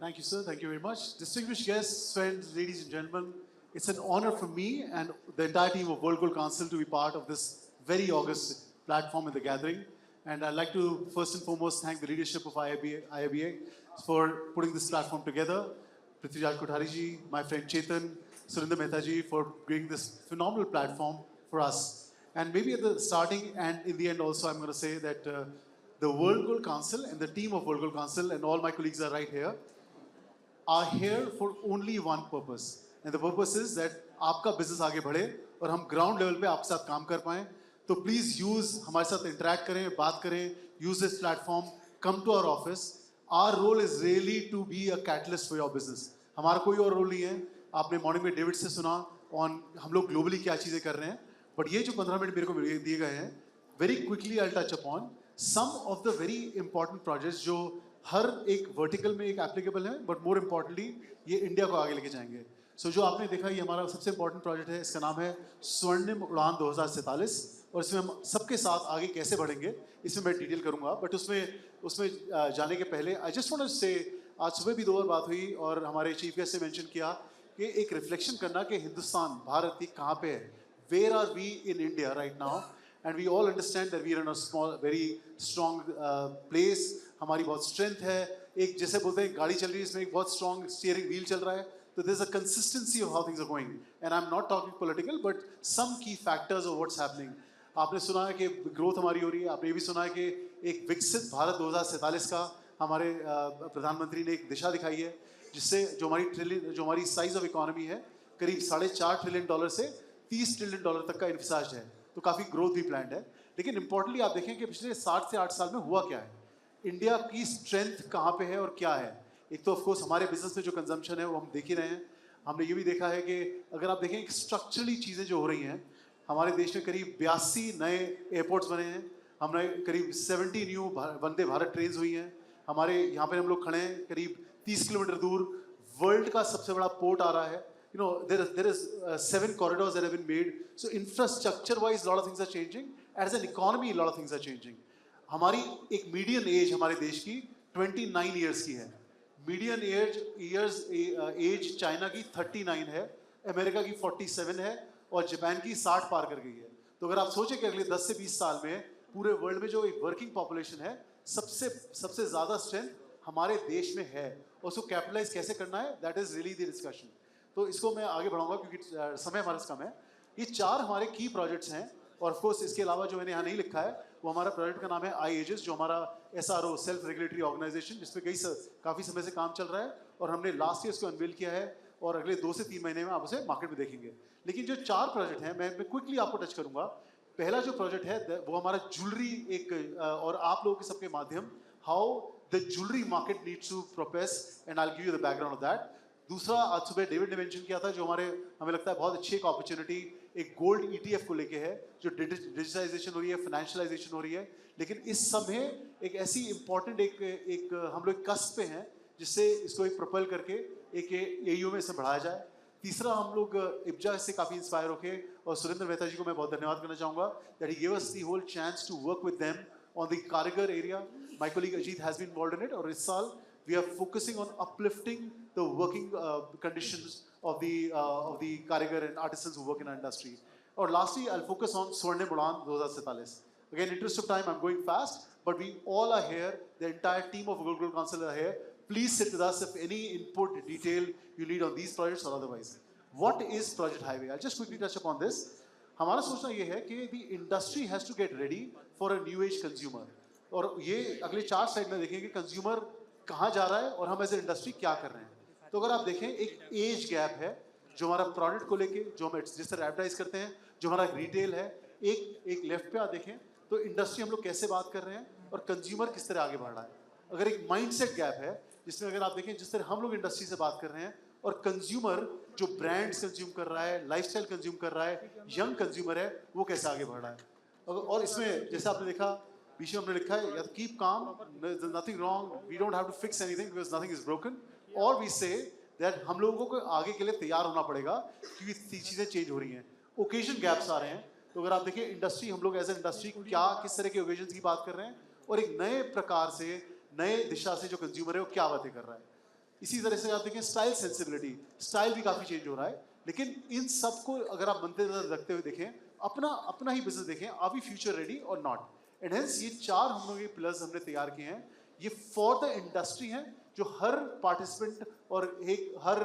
Thank you, sir. Thank you very much. Distinguished guests, friends, ladies and gentlemen, it's an honor for me and the entire team of World Gold Council to be part of this very august platform in the gathering. And I'd like to first and foremost thank the leadership of IIBA for putting this platform together. Prithviraj Kothari ji, my friend Chetan, Surinder Mehta ji for bringing this phenomenal platform for us. And maybe at the starting and in the end also, I'm going to say that the World Gold Council and the team of World Gold Council and all my colleagues are right here are here for only one purpose. And the purpose is that आपका business आगे बढ़े और हम ground level पे आपके साथ काम कर पाएं. तो please use हमारे साथ interact करें, बात करें, use this platform, come to our office. Our role is really to be a catalyst for your business. हमारा कोई और role नहीं है. आपने morning में David से सुना on हम लोग globally क्या चीजें कर रहे हैं. But ये जो 15 मिनट मेरे को दिए गए हैं, very quickly I'll touch upon some of the very important projects जो हर एक वर्टिकल में एक एप्लीकेबल है, बट मोर इम्पोर्टेंटली ये इंडिया को आगे लेके जाएंगे. सो जो आपने देखा ये हमारा सबसे इम्पोर्टेंट प्रोजेक्ट है, इसका नाम है स्वर्णिम उड़ान 2047 और इसमें हम सबके साथ आगे कैसे बढ़ेंगे इसमें मैं डिटेल करूंगा. बट उसमें जाने के पहले आई जस्ट वांट टू से आज सुबह भी 2 बार बात हुई और हमारे चीफ गेस्ट से मेंशन किया कि एक रिफ्लेक्शन करना कि हिंदुस्तान भारत कहाँ पे है, where are we in India right now. And we all understand that we are in a small, very strong place. हमारी बहुत strength है. एक जैसे बोलते हैं गाड़ी चल रही है इसमें एक बहुत strong steering wheel चल रहा है. So there's a consistency of how things are going. And I'm not talking political, but some key factors of what's happening. आपने सुना है कि growth हमारी हो रही है. आपने ये भी सुना है कि एक विकसित भारत 2047 का हमारे प्रधानमंत्री ने एक दिशा दिखाई है जिससे जो हमारी size of economy है करीब $4.5 ट्रिलियन से $30 ट्रिलियन तक का envisaged है. तो काफ़ी ग्रोथ भी प्लान्ड है. लेकिन इंपॉर्टेंटली आप देखें कि पिछले 60 से 8 साल में हुआ क्या है, इंडिया की स्ट्रेंथ कहाँ पे है और क्या है. एक तो ऑफ कोर्स हमारे बिजनेस में जो कंजम्पशन है वो हम देख ही रहे हैं. हमने ये भी देखा है कि अगर आप देखें स्ट्रक्चरली चीज़ें जो हो रही हैं, हमारे देश में करीब 82 नए एयरपोर्ट्स बने हैं. हमने करीब 70 न्यू वंदे भारत ट्रेन हुई हैं. हमारे यहाँ पर हम लोग खड़े हैं करीब 30 किलोमीटर दूर वर्ल्ड का सबसे बड़ा पोर्ट आ रहा है. You know, there is 7 corridors that have been made. So infrastructure-wise, a lot of things are changing. As an economy, a lot of things are changing. हमारी एक median age हमारे देश की 29 years की है. Median age चाइना की 39 है, America की 47 है और जापान की 60 पार कर गई है. तो अगर आप सोचें कि अगले 10 से 20 साल में पूरे वर्ल्ड में जो एक वर्किंग पॉपुलेशन है, सबसे ज़्यादा स्ट्रेंथ हमारे देश में है. और उसको कैपिटलाइज कैसे करना है, that is really the discussion. तो इसको मैं आगे बढ़ाऊंगा क्योंकि समय हमारे कम है. ये 4 हमारे की प्रोजेक्ट्स हैं और ऑफ कोर्स इसके अलावा जो मैंने यहाँ नहीं लिखा है वो हमारा प्रोजेक्ट का नाम है IAGES, जो हमारा SRO सेल्फ रेगुलेटरी ऑर्गेनाइजेशन जिसपे काफ़ी समय से काम चल रहा है और हमने लास्ट ईयर इसको अनवील किया है और अगले 2 से 3 महीने में आप उसे मार्केट में देखेंगे. लेकिन जो 4 प्रोजेक्ट हैं मैं क्विकली आपको टच करूँगा. पहला जो प्रोजेक्ट है वो हमारा ज्वेलरी एक और आप लोगों के सबके माध्यम how the jewellery market needs to progress and I will give you the background of that. दूसरा आज सुबह डेविड ने मेंशन किया था जो हमें लगता है बहुत अच्छी एक अपॉर्चुनिटी एक गोल्ड ETF को लेके है जो डिजिटाइजेशन हो रही है, फाइनेंशियलाइजेशन हो रही है. लेकिन इस समय एक ऐसी इंपॉर्टेंट एक हम लोग कस्प पे हैं जिससे इसको एक प्रोपेल करके एक AU में इसे बढ़ाया जाए. तीसरा हम लोग IBJA से काफ़ी इंस्पायर होके और सुरेंद्र मेहता जी को मैं बहुत धन्यवाद करना चाहूँगा that he give us the whole chance to work with them on the कारीगर area. My colleague Ajit has been involved in it और इस साल we are focusing on uplifting the working conditions of the karigar and artisans who work in our industry. Or lastly, I'll focus on Swarnim Udan 2047. Again, interest of time, I'm going fast, but we all are here. The entire team of World Gold Council are here. Please sit with us if any input, detail you need on these projects or otherwise. What is Project Highway? I'll just quickly touch upon this. हमारा सोचना ये है कि the industry has to get ready for a new age consumer. और ये अगले 4 slide में देखेंगे कंज्यूमर कहाँ जा रहा है और हम एज ए इंडस्ट्री क्या कर रहे हैं. तो अगर आप देखें एक एज गैप है जो हमारा प्रोडक्ट को लेके जो हम जिस तरह एडवर्टाइज करते हैं, जो हमारा रिटेल है. एक लेफ्ट पे आप देखें तो इंडस्ट्री हम लोग कैसे बात कर रहे हैं और कंज्यूमर किस तरह आगे बढ़ रहा है. अगर एक माइंडसेट गैप है जिसमें अगर आप देखें जिस तरह हम लोग इंडस्ट्री से बात कर रहे हैं और कंज्यूमर जो ब्रांड्स कंज्यूम कर रहा है, लाइफस्टाइल कंज्यूम कर रहा है, यंग कंज्यूमर है, वो कैसे आगे बढ़ रहा है. और इसमें जैसे आपने देखा बीच में हमने लिखा है या keep calm, nothing wrong, we don't have to fix anything because nothing is broken. और वी से दैट हम लोगों को आगे के लिए तैयार होना पड़ेगा क्योंकि चीज़ें चेंज हो रही हैं, ओकेजन गैप्स आ रहे हैं. तो अगर आप देखिए इंडस्ट्री हम लोग एज ए इंडस्ट्री क्या किस तरह के ओकेजन की बात कर रहे हैं और एक नए प्रकार से नए दिशा से जो कंज्यूमर है वो क्या बातें कर रहा है. इसी तरह से आप देखें स्टाइल सेंसिबिलिटी, स्टाइल भी काफ़ी चेंज हो रहा है। लेकिन इन सबको अगर आप मद्देनजर रखते हुए देखें, अपना अपना ही बिजनेस देखें, आर वी फ्यूचर रेडी और नॉट। एंड हेंस ये 4 हम लोग ये पिलर्स हमने तैयार किए हैं, ये फॉर द इंडस्ट्री हैं, जो हर पार्टिसिपेंट और एक हर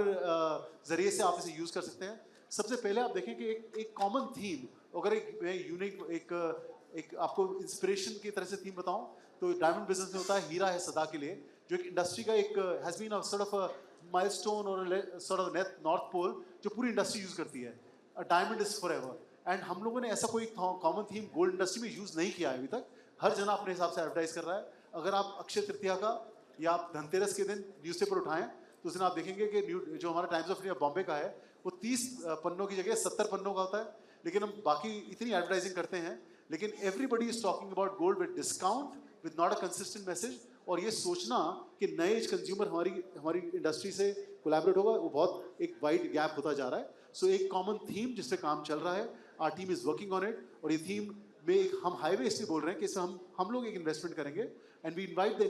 जरिए से आप इसे यूज कर सकते हैं। सबसे पहले आप देखें कि एक कॉमन थीम, अगर मैं यूनिक एक आपको इंस्पिरेशन की तरह से थीम बताऊं तो डायमंड बिजनेस में होता है हीरा है सदा के लिए, जो एक इंडस्ट्री का एक has been a sort of milestone और सॉर्ट ऑफ नॉर्थ पोल जो पूरी इंडस्ट्री यूज करती है। Diamond is forever. एंड हम लोगों ने ऐसा कोई कॉमन थीम गोल्ड इंडस्ट्री में यूज नहीं किया है अभी तक। हर जना अपने हिसाब से एडवर्टाइज कर रहा है। अगर आप अक्षय तृतीया का या आप धनतेरस के दिन न्यूज़पेपर उठाएं तो उस दिन आप देखेंगे कि जो हमारा टाइम्स ऑफ इंडिया बॉम्बे का है वो 30 पन्नों की जगह 70 पन्नों का होता है। लेकिन हम बाकी इतनी एडवर्टाइजिंग करते हैं, लेकिन everybody is talking about gold with discount, with not a consistent message. और ये सोचना कि नए एज कंज्यूमर हमारी इंडस्ट्री से कोलैबोरेट होगा, वो बहुत एक वाइड गैप होता जा रहा है। सो एक कॉमन थीम जिस पे काम चल रहा है, our team is working on it. और ये थीम में एक हम हाईवे इसलिए बोल रहे हैं कि इसमें हम लोग एक इन्वेस्टमेंट करेंगे and we invite the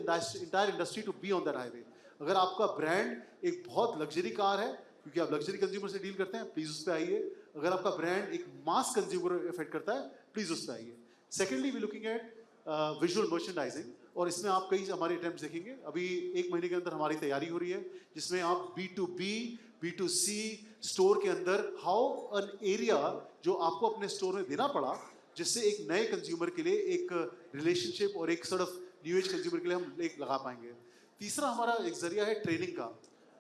entire industry to be on that highway. अगर आपका ब्रांड एक बहुत लग्जरी कार है, क्योंकि आप लग्जरी कंज्यूमर से डील करते हैं, प्लीज उस पर आइए। अगर आपका ब्रांड एक मास कंज्यूमर इफेक्ट करता है, प्लीज उस पर आइए। Secondly we looking at visual merchandising, और इसमें आप कई हमारे अटेम्प्ट्स देखेंगे। अभी 1 महीने के अंदर हमारी तैयारी हो रही है, जिसमें आप B2B, B2C स्टोर के अंदर हाउ एन एरिया जो आपको अपने स्टोर में देना पड़ा, जिससे एक नए कंज्यूमर के लिए एक रिलेशनशिप और एक sort of new age consumer के लिए हम एक लगा पाएंगे। तीसरा हमारा एक जरिया है ट्रेनिंग का।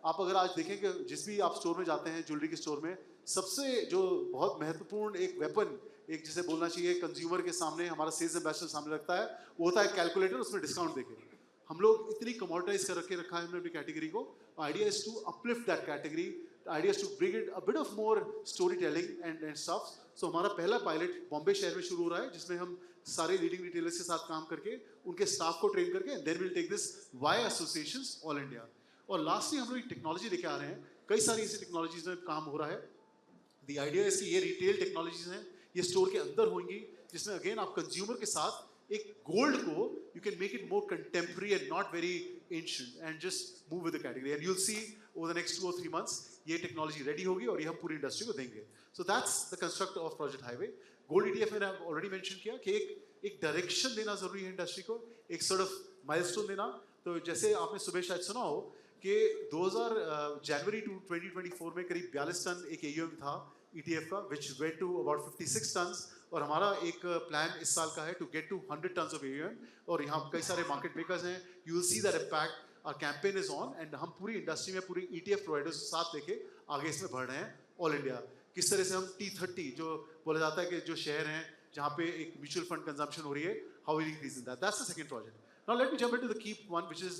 आप अगर आज देखें कि जिस भी आप स्टोर में जाते हैं, ज्वेलरी के स्टोर में, सबसे जो बहुत महत्वपूर्ण एक वेपन, एक जिसे बोलना चाहिए कंज्यूमर के सामने, हमारा सेल्स एम्बेसडर सामने रखता है, वो होता है कैलकुलेटर, उसमें डिस्काउंट देके। हम लोग इतनी कमोडिटाइज कर रखा है हमने अपनी कैटेगरी को। Idea is to uplift that category, idea is to bring it a bit of more story telling and stuff. So हमारा पहला पायलट बॉम्बे शहर में शुरू हो रहा है, जिसमें हम सारे लीडिंग रिटेलर्स के साथ काम करके उनके स्टाफ को ट्रेन करके then will take this why associations all India. और लास्टली हम लोग टेक्नोलॉजी लेके आ रहे हैं, कई सारी ऐसी टेक्नोलॉजीज में काम हो रहा है। द आइडिया इज कि ये रिटेल टेक्नोलॉजीज हैं, ये स्टोर के अंदर होंगी, जिसमें अगेन आप कंज्यूमर के साथ एक गोल्ड को you can make it more contemporary and not very ancient and just move with the category. And you will C over the next 2 or 3 months ये टेक्नोलॉजी रेडी होगी और ये हम पूरी इंडस्ट्री को देंगे। So that's the construct of project highway. Gold ETF मैंने already mention किया कि एक डायरेक्शन देना जरूरी है इंडस्ट्री को, एक सॉर्ट ऑफ माइलस्टोन देना। तो जैसे आपने सुबह शायद सुना हो कि जनवरी 2024 में करीब 42 टन एक एयूएम था ETF का, which went to about 56 tons। और हमारा एक प्लान इस साल का है to get to 100 tons of AUM। और यहाँ कई सारे मार्केट मेकर्स हैं, you will see that impact. Our campaign is on and हम पूरी इंडस्ट्री में पूरी ETF प्रोवाइडर्स को साथ लेके आगे इसमें बढ़ रहे हैं ऑल इंडिया। किस तरह से हम T30 जो बोला जाता है कि जो शहर हैं जहाँ पे एक म्यूचुअल फंड कंजम्पशन हो रही है, how will increase in that, that's the second project. Now let me jump into the key one, which is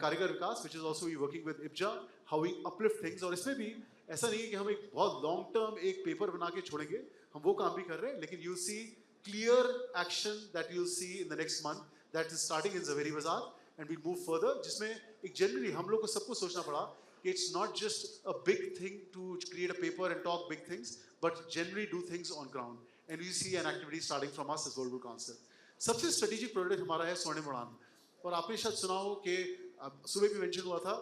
कारीगर विकास, which is also we working with IPJA, how we uplift things। और इसमें भी ऐसा नहीं है कि हम एक बहुत लॉन्ग टर्म एक पेपर बना के छोड़ेंगे, हम वो काम भी कर रहे हैं। लेकिन you'll see clear action that you'll see in the next month that is starting in Zaveri Bazaar and we'll move further, जिसमें एक generally हम लोग को सबको सोचना पड़ा कि it's not just a big thing to create a paper and talk big things, but generally do things on ground, and you see an activity starting from us as World Gold Council। सबसे strategic product हमारा है स्वर्णिम उड़ान। और आपने शायद सुना हो कि सुबह भी मेंशन हुआ था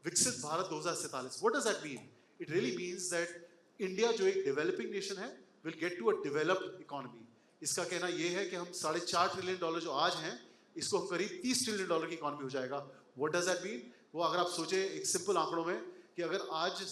विकसित Bharat 2047। What does that mean? It really means that India जो एक डेवलपिंग नेशन है will get to a developed economy. इसका कहना यह है कि हम $4.5 ट्रिलियन जो आज हैं, इसको हम करीब $30 ट्रिलियन की इकोनॉमी हो जाएगा। What does that mean? वो अगर आप सोचे एक सिंपल आंकड़ों में कि अगर आज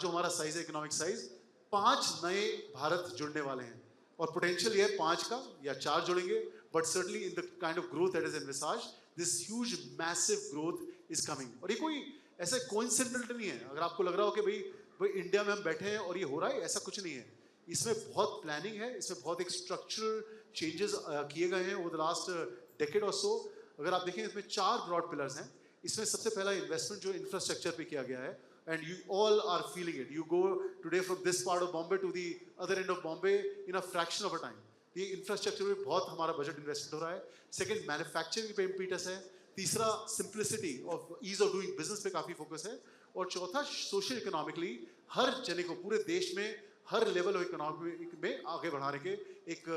जो हमारा साइज है इकोनॉमिक साइज, 5 नए भारत जुड़ने वाले हैं और पोटेंशियल ये है 5 का या 4 जुड़ेंगे, but certainly in the kind of growth that is envisaged, this huge massive growth is coming. और ये कोई ऐसा कोइंसिडेंटल नहीं है। अगर आपको लग रहा हो कि भाई इंडिया में हम बैठे हैं और ये हो रहा है, ऐसा कुछ नहीं है। इसमें बहुत प्लानिंग है, इसमें बहुत एक स्ट्रक्चरल चेंजेस किए गए हैं ओवर द लास्ट डेकेड और सो। अगर आप देखें इसमें 4 ब्रॉड पिलर्स हैं। इसमें सबसे पहला इन्वेस्टमेंट जो इंफ्रास्ट्रक्चर पे किया गया है, and you all are feeling it. You go today from this part of Bombay to the other end of Bombay in a fraction of a time. ये इंफ्रास्ट्रक्चर में बहुत हमारा बजट इन्वेस्टमेंट हो रहा है। सेकंड, मैन्युफैक्चरिंग पे impetus है। तीसरा, simplicity of ease of doing business पे काफ़ी फोकस है। और चौथा, सोशल इकोनॉमिकली हर जने को पूरे देश में हर लेवल ऑफ इकोनॉमी में आगे बढ़ाने के एक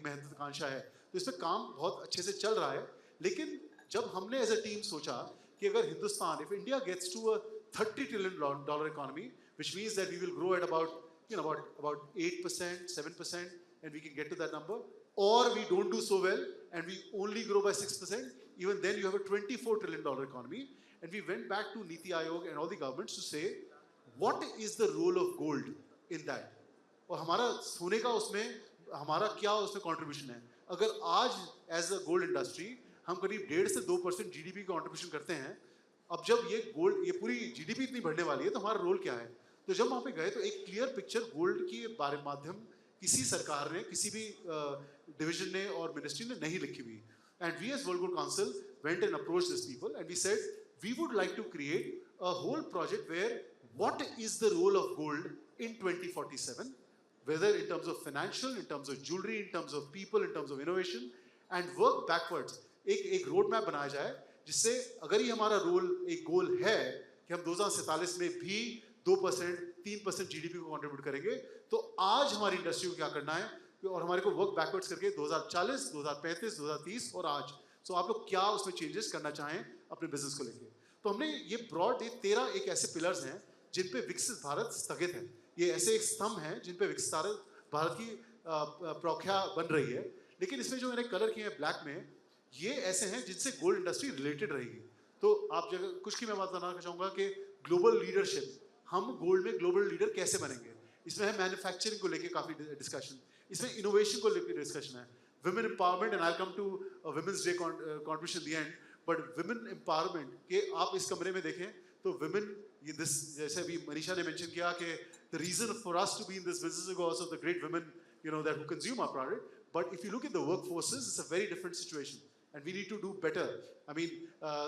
महत्वाकांक्षा है। तो इसमें काम बहुत अच्छे से चल रहा है। लेकिन जब हमने एज अ टीम सोचा कि अगर Hindustan, if India gets to a $30 trillion economy, which means that we will grow at about 8%, 7%, and we can get to that number. Or we don't do so well and we only grow by 6%, even then you have a $24 trillion economy. And we went back to Niti Aayog and all the governments to say, what is the role of gold in that? और हमारा सोने का उसमें हमारा क्या उसमें contribution है? अगर आज एज अ गोल्ड इंडस्ट्री हम करीब 1.5 से 2% जीडीपी कंट्रीब्यूशन करते हैं, अब जब ये गोल्ड ये पूरी जीडीपी इतनी बढ़ने वाली है तो हमारा रोल क्या है? तो जब वहाँ पे गए तो एक क्लियर पिक्चर गोल्ड की बारे माध्यम किसी सरकार ने, किसी भी डिवीजन ने और मिनिस्ट्री ने नहीं लिखी हुई. And we as World Gold Council went and approached these people and we said we would like to create a whole project where what is the role of gold in 2047, whether in terms of financial, in terms of jewelry, in terms of people, in terms of innovation, and work backwards. एक road map बनाया जाए जिससे अगर ये हमारा role एक गोल है कि हम 2047 में भी 2%, 3% जीडीपी को कंट्रीब्यूट करेंगे, तो आज हमारी इंडस्ट्री को क्या करना है और हमारे को वर्क बैकवर्ड्स करके 2040, 2035, 2030 और आज. सो आप लोग क्या उसमें चेंजेस करना चाहें अपने बिजनेस को लेके. तो हमने ये ब्रॉड 13 एक ऐसे पिलर्स हैं जिन पे विकसित भारत स्थगित है. ये ऐसे एक स्तंभ हैं जिन पे विकसित भारत की प्रौख्या बन रही है. लेकिन इसमें जो मैंने कलर किए हैं ब्लैक में, ये ऐसे हैं जिनसे गोल्ड इंडस्ट्री रिलेटेड रहेगी. तो आप जगह कुछ की मैं बात बताना चाहूँगा कि ग्लोबल लीडरशिप, हम गोल्ड में ग्लोबल लीडर कैसे बनेंगे. इसमें है मैन्युफैक्चरिंग को लेके काफ़ी डिस्कशन, इसमें इनोवेशन को लेकर डिस्कशन है, women empowerment, and I come to women's day contribution the end. But women empowerment के आप इस कमरे में देखें तो विमेन, ये दिस जैसे अभी मनीषा ने मेंशन किया कि the reason for us to be in this business is also the great women that who consume our product. But if you look at the work forces, it's a very different situation and we need to do better. I mean,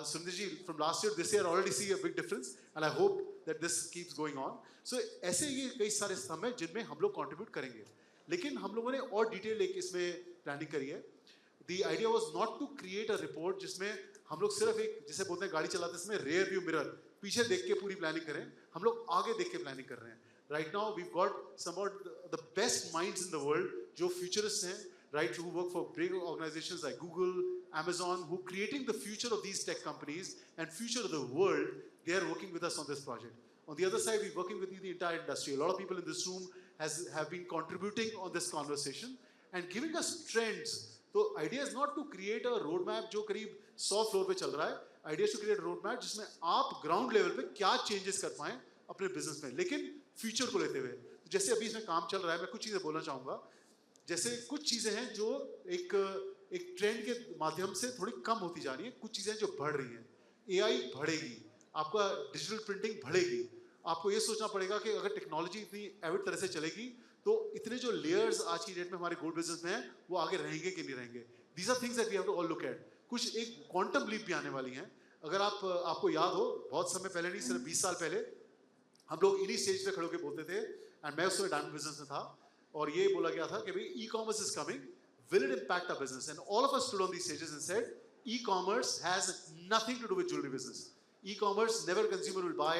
Sundar ji, from last year, this year, already see a big difference, and I hope that this keeps going on. So, ऐसे ये कई सारे स्तंभ हैं जिनमें हम लोग contribute करेंगे. लेकिन हम लोगों ने और डिटेल एक इसमें प्लानिंग करी है. The idea was not to create a report जिसमें हम लोग सिर्फ एक, जिसे बोलते हैं गाड़ी चलाते इसमें rear view mirror, पीछे देख के पूरी प्लानिंग करें. हम लोग आगे देख के प्लानिंग कर रहे हैं. Right now, we've got some of the best minds in the world जो futurists हैं, right, who work for big organizations like Google, Amazon, who creating the future of these tech companies and future of the world. They are working with us on this project. On the other side, we're working with the entire industry. A lot of people in this room have been contributing on this conversation and giving us trends. So idea is not to create a roadmap जो करीब 100 floor पे चल रहा है. Idea is to create a roadmap जिसमें आप ground level पे क्या चेंजेस कर पाएं अपने बिजनेस में, लेकिन फ्यूचर को लेते हुए. जैसे अभी इसमें काम चल रहा है, मैं कुछ चीज़ें बोलना चाहूँगा. जैसे कुछ चीज़ें हैं जो एक ट्रेंड के माध्यम से थोड़ी कम होती जा रही हैं, कुछ चीज़ें जो बढ़ रही हैं. एआई बढ़ेगी, आपका डिजिटल प्रिंटिंग बढ़ेगी. आपको ये सोचना पड़ेगा कि अगर टेक्नोलॉजी इतनी एविड तरह से चलेगी तो इतने जो लेयर्स आज की डेट में हमारे गोल्ड बिजनेस में हैं वो आगे रहेंगे कि नहीं रहेंगे. These are things that we have to all look at. कुछ एक क्वांटम लीप भी आने वाली हैं. अगर आपको याद हो, बहुत समय पहले नहीं, सिर्फ 20 साल पहले हम लोग इन्हीं स्टेज पे खड़े होकर बोलते थे, एंड मैं उस समय डायमंड बिजनेस में था, और ये बोला गया था कि भाई e commerce is coming, will it impact our business? And all of us stood on these stages and said, e-commerce has nothing to do with jewelry business. E-commerce, never consumer will buy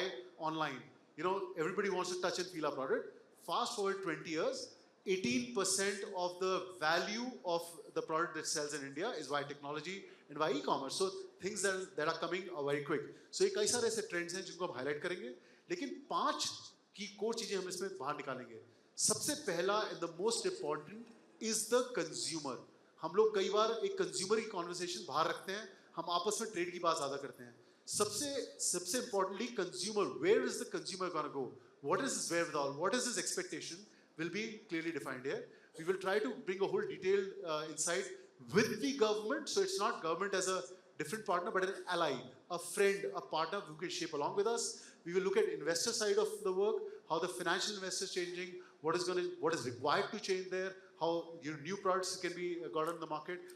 online. Everybody wants to touch and feel our product. Fast forward 20 years, 18% of the value of the product that sells in India is via technology and via e-commerce. So things that are coming are very quick. So ये कई सारे ऐसे trends हैं जिनको हम highlight करेंगे, लेकिन 5 की core चीजें हम इसमें बाहर निकालेंगे. सबसे पहला and the most important is the consumer. हम लोग कई बार एक कंज्यूमर की कॉन्वर्सेशन बाहर रखते हैं, हम आपस में ट्रेड की बात ज़्यादा करते हैं. सबसे importantly consumer, where is the consumer gonna go, what is his wherewithal, what is his expectation, will be clearly defined here. We will try to bring a whole detailed insight with the government, so it's not government as a different partner but an ally, a friend, a partner who can shape along with us. We will look at investor side of the work, how the financial investor is changing, what is required to change there, how new products can be got on the market.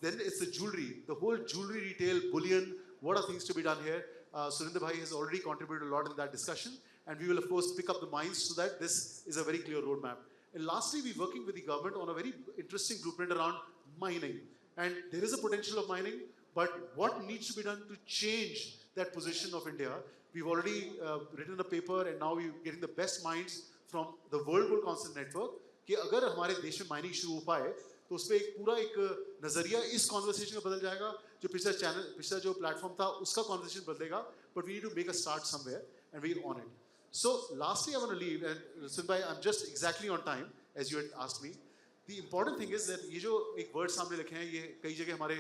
Then it's the jewelry, the whole jewelry retail, bullion, what are things to be done here. Surinder Bhai has already contributed a lot in that discussion, and we will of course pick up the minds so that this is a very clear roadmap. And lastly, we're working with the government on a very interesting blueprint around mining. And there is a potential of mining, but what needs to be done to change that position of India? We've already written a paper, and now we're getting the best minds from the World Gold Council network कि अगर हमारे देश में mining शुरू हो पाए तो उस पर एक पूरा एक नज़रिया इस कॉन्वर्सेशन में बदल जाएगा. जो पिछला जो प्लेटफॉर्म था उसका कॉन्वर्सेशन बदलेगा, but we need to make a start somewhere, and we're on it. So lastly, I want to leave, and Sunbai, I'm just exactly on time, as you had asked me. The important thing is that ये जो एक word सामने लिखे हैं, ये कई जगह हमारे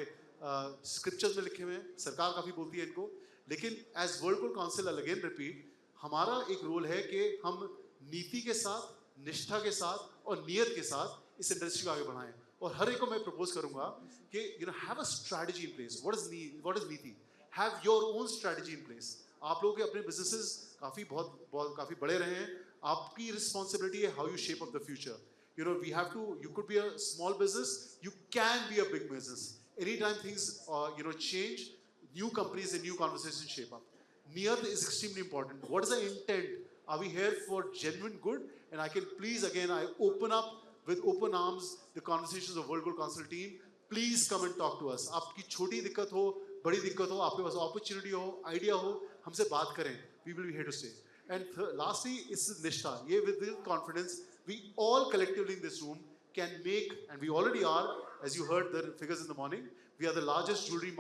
स्क्रिप्चर्स में लिखे हुए हैं, सरकार काफ़ी बोलती है इनको, लेकिन as world gold council I again repeat, हमारा एक रोल है कि हम नीति के साथ, निष्ठा के साथ और नियत के साथ इस इंडस्ट्री को आगे बढ़ाएं. और हर एक को मैं प्रपोज करूंगा कि have a strategy in place. What is नीति? Have your own strategy in place. आप लोगों के अपने बिजनेसेस काफ़ी बड़े रहे हैं. आपकी रिस्पॉन्सिबिलिटी है how U shape up the future. You could be a small business, you can be a big business. Anytime things change, new companies and new conversations shape up. Niyat is extremely important. What is the intent? Are we here for genuine good? And I can please again, I open up with open arms the conversations of World Gold Council team. Please come and talk to us. आपकी छोटी दिक्कत हो, बड़ी दिक्कत हो, आपके पास opportunity हो, idea हो, हमसे बात करें. We will be here to stay. And lastly, it's Nishtha. ये with confidence, we all collectively in this room can make, and we already are, as you heard the figures in the morning, we are the largest jewelry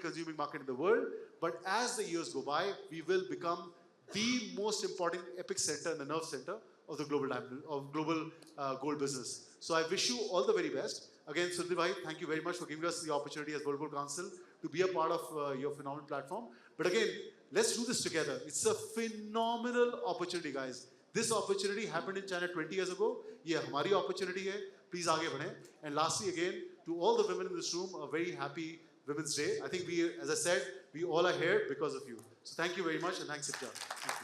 consuming market in the world. But as the years go by, we will become the most important epic center and the nerve center of the global gold business. So I wish you all the very best. Again, Sundri Bhai, thank you very much for giving us the opportunity as World Gold Council to be a part of your phenomenal platform. But again, let's do this together. It's a phenomenal opportunity, guys. This opportunity happened in China 20 years ago. ये हमारी opportunity है. Please आगे बढ़ें. And lastly, again, to all the women in this room, a very happy Women's Day. I think we, as I said, we all are here because of you. So thank you very much, and thanks, Sipja. Thank you.